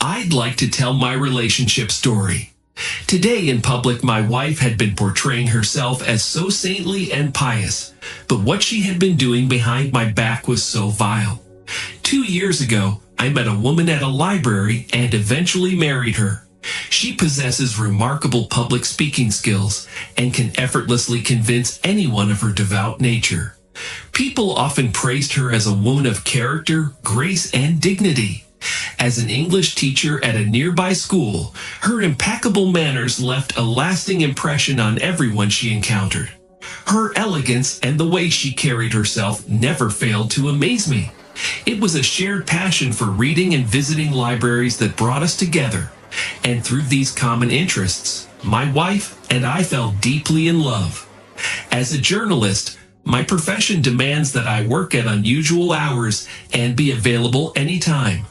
I'd like to tell my relationship story. Today in public, my wife had been portraying herself as so saintly and pious, but what she had been doing behind my back was so vile. 2 years ago, I met a woman at a library and eventually married her. She possesses remarkable public speaking skills and can effortlessly convince anyone of her devout nature. People often praised her as a woman of character, grace, and dignity. As an English teacher at a nearby school, her impeccable manners left a lasting impression on everyone she encountered. Her elegance and the way she carried herself never failed to amaze me. It was a shared passion for reading and visiting libraries that brought us together. And through these common interests, my wife and I fell deeply in love. As a journalist, my profession demands that I work at unusual hours and be available anytime,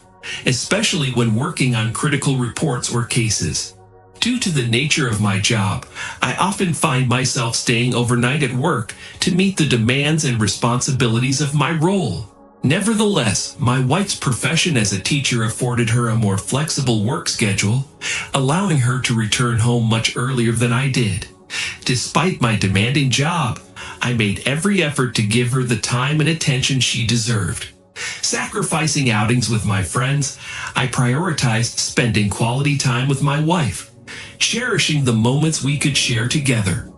especially when working on critical reports or cases. Due to the nature of my job, I often find myself staying overnight at work to meet the demands and responsibilities of my role. Nevertheless, my wife's profession as a teacher afforded her a more flexible work schedule, allowing her to return home much earlier than I did. Despite my demanding job, I made every effort to give her the time and attention she deserved. Sacrificing outings with my friends, I prioritized spending quality time with my wife, cherishing the moments we could share together.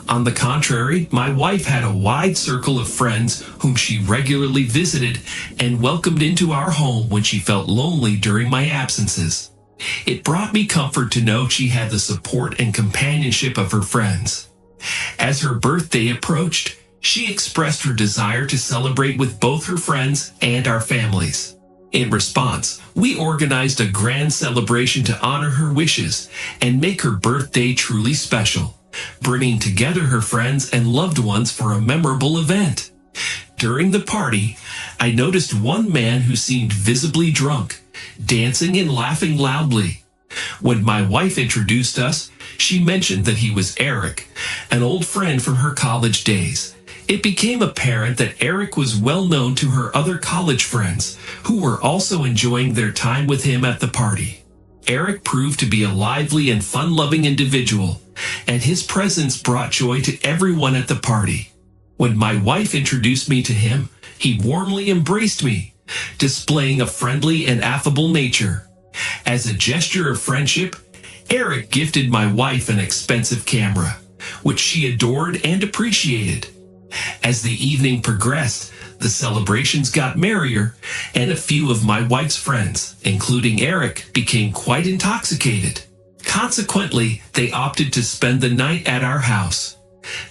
On the contrary, my wife had a wide circle of friends whom she regularly visited and welcomed into our home when she felt lonely during my absences. It brought me comfort to know she had the support and companionship of her friends. As her birthday approached, she expressed her desire to celebrate with both her friends and our families. In response, we organized a grand celebration to honor her wishes and make her birthday truly special, bringing together her friends and loved ones for a memorable event. During the party, I noticed one man who seemed visibly drunk, dancing and laughing loudly. When my wife introduced us, she mentioned that he was Eric, an old friend from her college days. It became apparent that Eric was well known to her other college friends, who were also enjoying their time with him at the party. Eric proved to be a lively and fun-loving individual, and his presence brought joy to everyone at the party. When my wife introduced me to him, he warmly embraced me, displaying a friendly and affable nature. As a gesture of friendship, Eric gifted my wife an expensive camera, which she adored and appreciated. As the evening progressed, the celebrations got merrier, and a few of my wife's friends, including Eric, became quite intoxicated. Consequently, they opted to spend the night at our house.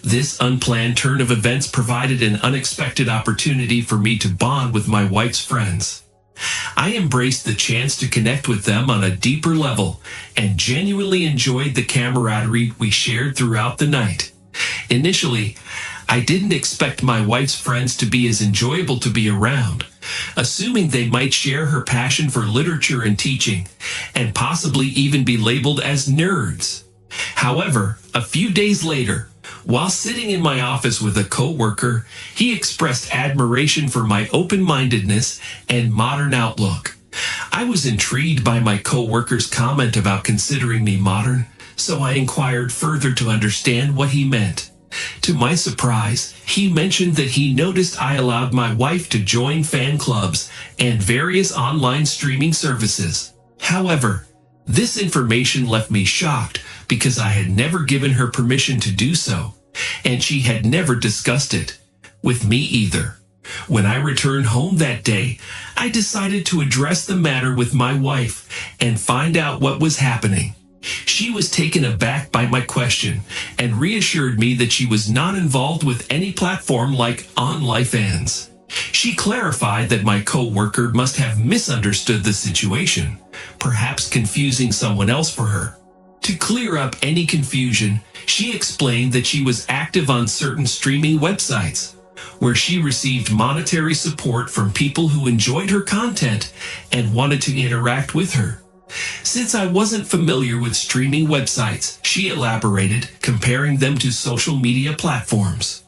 This unplanned turn of events provided an unexpected opportunity for me to bond with my wife's friends. I embraced the chance to connect with them on a deeper level and genuinely enjoyed the camaraderie we shared throughout the night. Initially, I didn't expect my wife's friends to be as enjoyable to be around, assuming they might share her passion for literature and teaching, and possibly even be labeled as nerds. However, a few days later, while sitting in my office with a coworker, he expressed admiration for my open-mindedness and modern outlook. I was intrigued by my coworker's comment about considering me modern, so I inquired further to understand what he meant. To my surprise, he mentioned that he noticed I allowed my wife to join fan clubs and various online streaming services. However, this information left me shocked because I had never given her permission to do so, and she had never discussed it with me either. When I returned home that day, I decided to address the matter with my wife and find out what was happening. She was taken aback by my question and reassured me that she was not involved with any platform like OnlyFans. She clarified that my coworker must have misunderstood the situation, perhaps confusing someone else for her. To clear up any confusion, she explained that she was active on certain streaming websites, where she received monetary support from people who enjoyed her content and wanted to interact with her. Since I wasn't familiar with streaming websites, she elaborated, comparing them to social media platforms.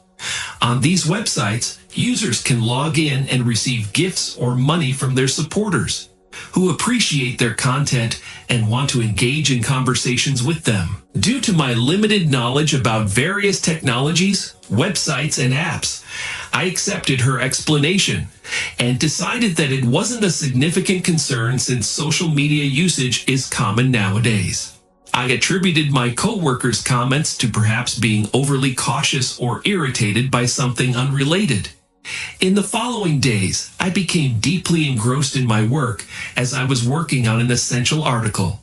On these websites, users can log in and receive gifts or money from their supporters. who appreciate their content and want to engage in conversations with them. Due to my limited knowledge about various technologies, websites, and apps, I accepted her explanation and decided that it wasn't a significant concern since social media usage is common nowadays. I attributed my coworker's comments to perhaps being overly cautious or irritated by something unrelated. In the following days, I became deeply engrossed in my work as I was working on an essential article.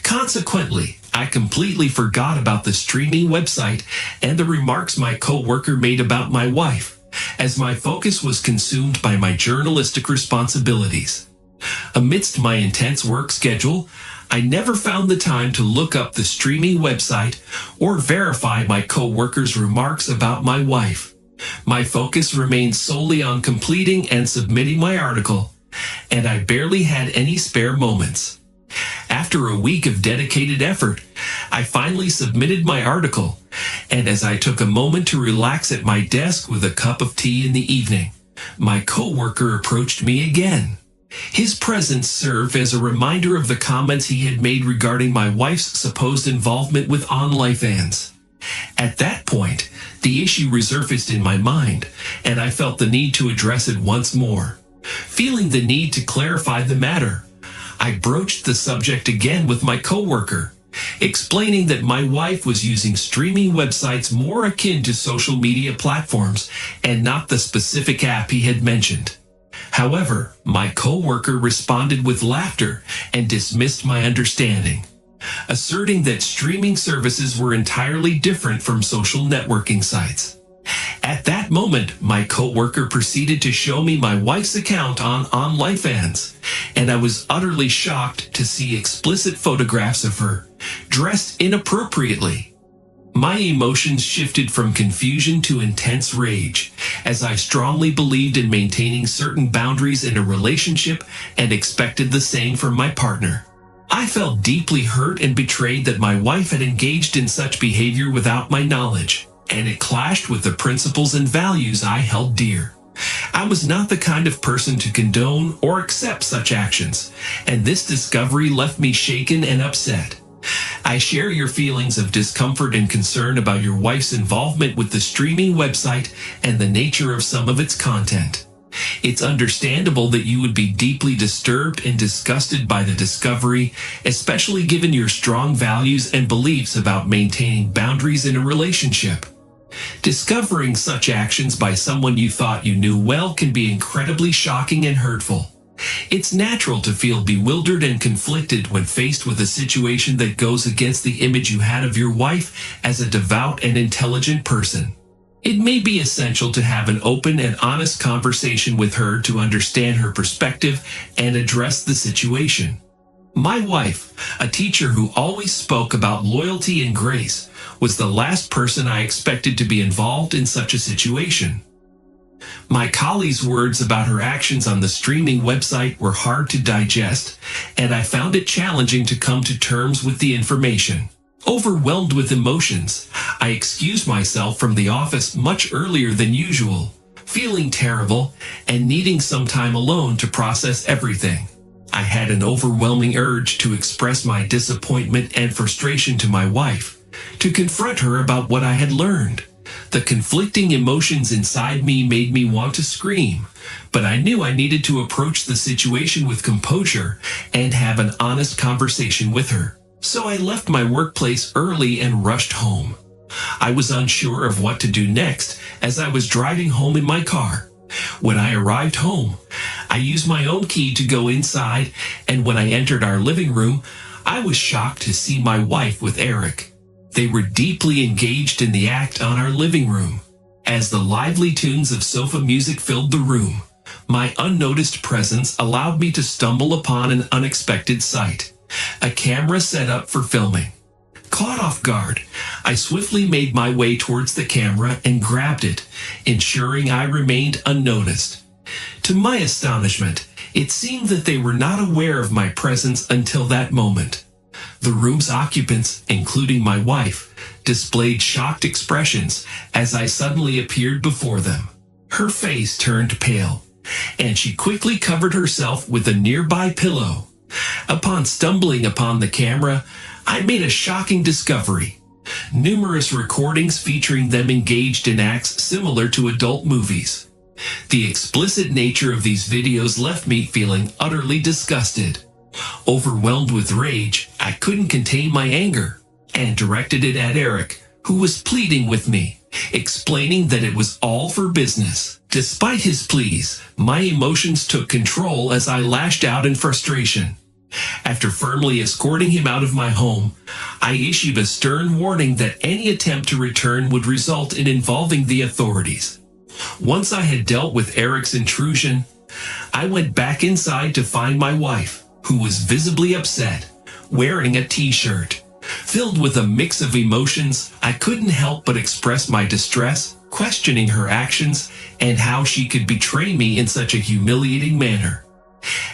Consequently, I completely forgot about the streaming website and the remarks my coworker made about my wife, as my focus was consumed by my journalistic responsibilities. Amidst my intense work schedule, I never found the time to look up the streaming website or verify my coworker's remarks about my wife. My focus remained solely on completing and submitting my article, and I barely had any spare moments. After a week of dedicated effort, I finally submitted my article, and as I took a moment to relax at my desk with a cup of tea in the evening, my coworker approached me again. His presence served as a reminder of the comments he had made regarding my wife's supposed involvement with online fans. At that point, the issue resurfaced in my mind, and I felt the need to address it once more. Feeling the need to clarify the matter, I broached the subject again with my coworker, explaining that my wife was using streaming websites more akin to social media platforms and not the specific app he had mentioned. However, my coworker responded with laughter and dismissed my understanding, asserting that streaming services were entirely different from social networking sites. At that moment, my coworker proceeded to show me my wife's account on OnlyFans, and I was utterly shocked to see explicit photographs of her, dressed inappropriately. My emotions shifted from confusion to intense rage, as I strongly believed in maintaining certain boundaries in a relationship and expected the same from my partner. I felt deeply hurt and betrayed that my wife had engaged in such behavior without my knowledge, and it clashed with the principles and values I held dear. I was not the kind of person to condone or accept such actions, and this discovery left me shaken and upset. I share your feelings of discomfort and concern about your wife's involvement with the streaming website and the nature of some of its content. It's understandable that you would be deeply disturbed and disgusted by the discovery, especially given your strong values and beliefs about maintaining boundaries in a relationship. Discovering such actions by someone you thought you knew well can be incredibly shocking and hurtful. It's natural to feel bewildered and conflicted when faced with a situation that goes against the image you had of your wife as a devout and intelligent person. It may be essential to have an open and honest conversation with her to understand her perspective and address the situation. My wife, a teacher who always spoke about loyalty and grace, was the last person I expected to be involved in such a situation. My colleague's words about her actions on the streaming website were hard to digest, and I found it challenging to come to terms with the information. Overwhelmed with emotions, I excused myself from the office much earlier than usual, feeling terrible and needing some time alone to process everything. I had an overwhelming urge to express my disappointment and frustration to my wife, to confront her about what I had learned. The conflicting emotions inside me made me want to scream, but I knew I needed to approach the situation with composure and have an honest conversation with her. So I left my workplace early and rushed home. I was unsure of what to do next as I was driving home in my car. When I arrived home, I used my own key to go inside, and when I entered our living room, I was shocked to see my wife with Eric. They were deeply engaged in the act on our living room. As the lively tunes of sofa music filled the room, my unnoticed presence allowed me to stumble upon an unexpected sight: a camera set up for filming. Caught off guard, I swiftly made my way towards the camera and grabbed it, ensuring I remained unnoticed. To my astonishment, it seemed that they were not aware of my presence until that moment. The room's occupants, including my wife, displayed shocked expressions as I suddenly appeared before them. Her face turned pale, and she quickly covered herself with a nearby pillow. Upon stumbling upon the camera, I made a shocking discovery. Numerous recordings featuring them engaged in acts similar to adult movies. The explicit nature of these videos left me feeling utterly disgusted. Overwhelmed with rage, I couldn't contain my anger and directed it at Eric, who was pleading with me, explaining that it was all for business. Despite his pleas, my emotions took control as I lashed out in frustration. After firmly escorting him out of my home, I issued a stern warning that any attempt to return would result in involving the authorities. Once I had dealt with Eric's intrusion, I went back inside to find my wife, who was visibly upset, wearing a t-shirt. Filled with a mix of emotions, I couldn't help but express my distress, questioning her actions and how she could betray me in such a humiliating manner.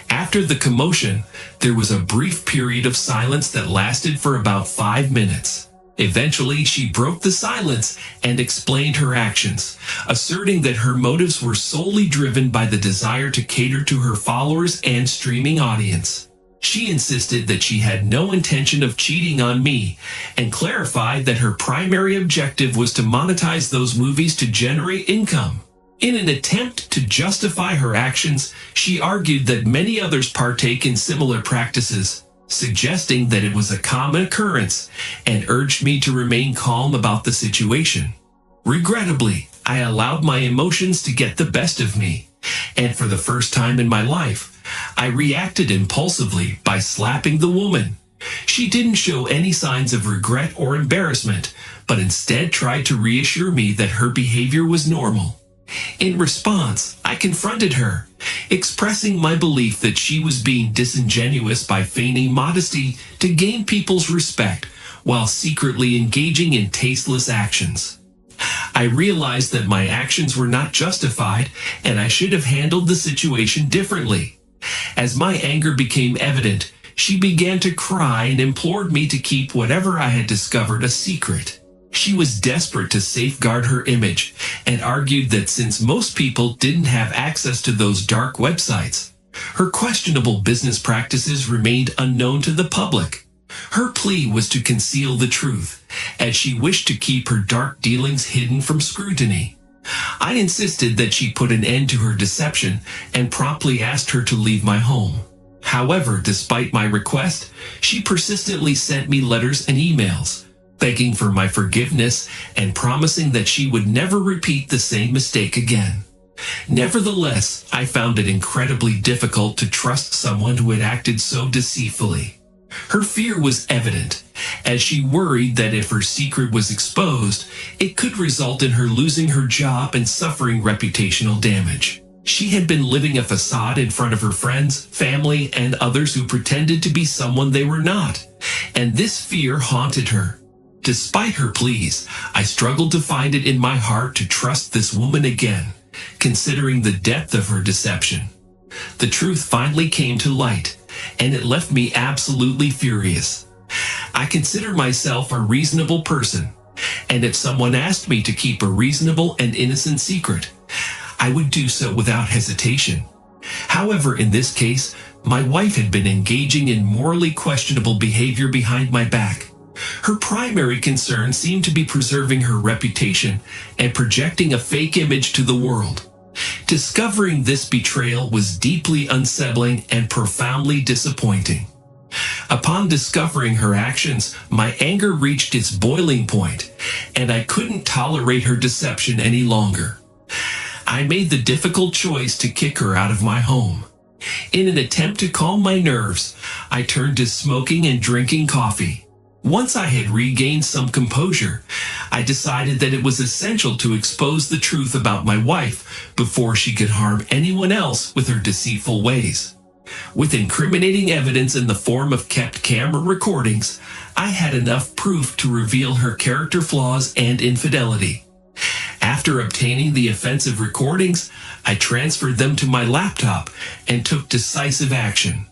After the commotion, there was a brief period of silence that lasted for about 5 minutes. Eventually, she broke the silence and explained her actions, asserting that her motives were solely driven by the desire to cater to her followers and streaming audience. She insisted that she had no intention of cheating on me and clarified that her primary objective was to monetize those movies to generate income. In an attempt to justify her actions, she argued that many others partake in similar practices, suggesting that it was a common occurrence, and urged me to remain calm about the situation. Regrettably, I allowed my emotions to get the best of me, and for the first time in my life, I reacted impulsively by slapping the woman. She didn't show any signs of regret or embarrassment, but instead tried to reassure me that her behavior was normal. In response, I confronted her, expressing my belief that she was being disingenuous by feigning modesty to gain people's respect while secretly engaging in tasteless actions. I realized that my actions were not justified and I should have handled the situation differently. As my anger became evident, she began to cry and implored me to keep whatever I had discovered a secret. She was desperate to safeguard her image and argued that since most people didn't have access to those dark websites, her questionable business practices remained unknown to the public. Her plea was to conceal the truth, as she wished to keep her dark dealings hidden from scrutiny. I insisted that she put an end to her deception and promptly asked her to leave my home. However, despite my request, she persistently sent me letters and emails, begging for my forgiveness and promising that she would never repeat the same mistake again. Nevertheless, I found it incredibly difficult to trust someone who had acted so deceitfully. Her fear was evident, as she worried that if her secret was exposed, it could result in her losing her job and suffering reputational damage. She had been living a facade in front of her friends, family, and others who pretended to be someone they were not, and this fear haunted her. Despite her pleas, I struggled to find it in my heart to trust this woman again, considering the depth of her deception. The truth finally came to light, and it left me absolutely furious. I consider myself a reasonable person, and if someone asked me to keep a reasonable and innocent secret, I would do so without hesitation. However, in this case, my wife had been engaging in morally questionable behavior behind my back. Her primary concern seemed to be preserving her reputation and projecting a fake image to the world. Discovering this betrayal was deeply unsettling and profoundly disappointing. Upon discovering her actions, my anger reached its boiling point, and I couldn't tolerate her deception any longer. I made the difficult choice to kick her out of my home. In an attempt to calm my nerves, I turned to smoking and drinking coffee. Once I had regained some composure, I decided that it was essential to expose the truth about my wife before she could harm anyone else with her deceitful ways. With incriminating evidence in the form of kept camera recordings, I had enough proof to reveal her character flaws and infidelity. After obtaining the offensive recordings, I transferred them to my laptop and took decisive action.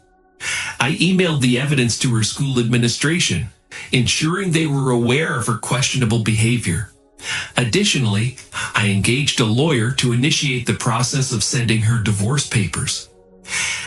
I emailed the evidence to her school administration, ensuring they were aware of her questionable behavior. Additionally, I engaged a lawyer to initiate the process of sending her divorce papers.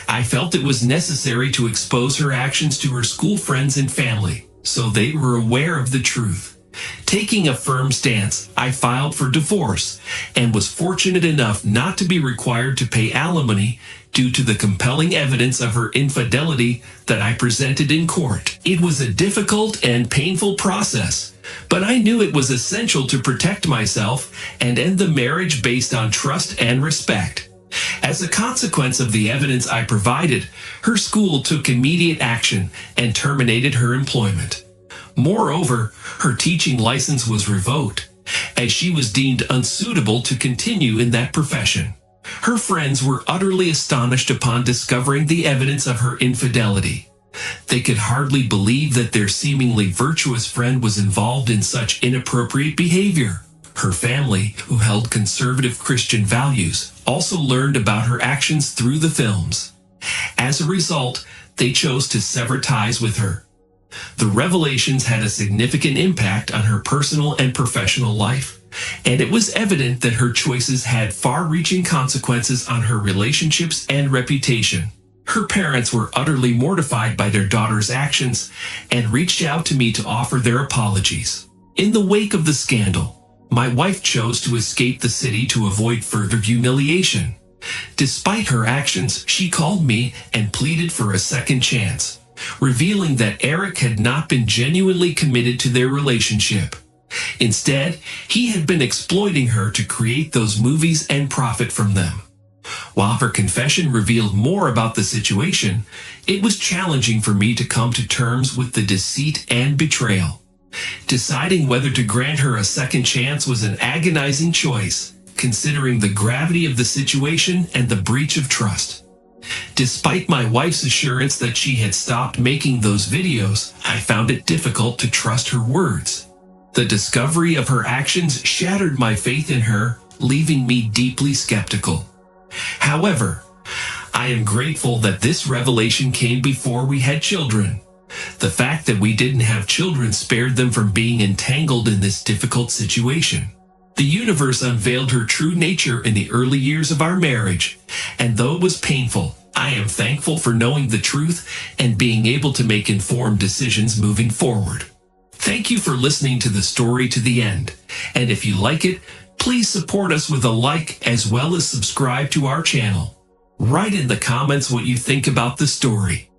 I felt it was necessary to expose her actions to her school friends and family, so they were aware of the truth. Taking a firm stance, I filed for divorce and was fortunate enough not to be required to pay alimony due to the compelling evidence of her infidelity that I presented in court. It was a difficult and painful process, but I knew it was essential to protect myself and end the marriage based on trust and respect. As a consequence of the evidence I provided, her school took immediate action and terminated her employment. Moreover, her teaching license was revoked, as she was deemed unsuitable to continue in that profession. Her friends were utterly astonished upon discovering the evidence of her infidelity. They could hardly believe that their seemingly virtuous friend was involved in such inappropriate behavior. Her family, who held conservative Christian values, also learned about her actions through the films. As a result, they chose to sever ties with her. The revelations had a significant impact on her personal and professional life, and it was evident that her choices had far-reaching consequences on her relationships and reputation. Her parents were utterly mortified by their daughter's actions and reached out to me to offer their apologies. In the wake of the scandal, my wife chose to escape the city to avoid further humiliation. Despite her actions, she called me and pleaded for a second chance, revealing that Eric had not been genuinely committed to their relationship. Instead, he had been exploiting her to create those movies and profit from them. While her confession revealed more about the situation, it was challenging for me to come to terms with the deceit and betrayal. Deciding whether to grant her a second chance was an agonizing choice, considering the gravity of the situation and the breach of trust. Despite my wife's assurance that she had stopped making those videos, I found it difficult to trust her words. The discovery of her actions shattered my faith in her, leaving me deeply skeptical. However, I am grateful that this revelation came before we had children. The fact that we didn't have children spared them from being entangled in this difficult situation. The universe unveiled her true nature in the early years of our marriage, and though it was painful, I am thankful for knowing the truth and being able to make informed decisions moving forward. Thank you for listening to the story to the end, and if you like it, please support us with a like as well as subscribe to our channel. Write in the comments what you think about the story.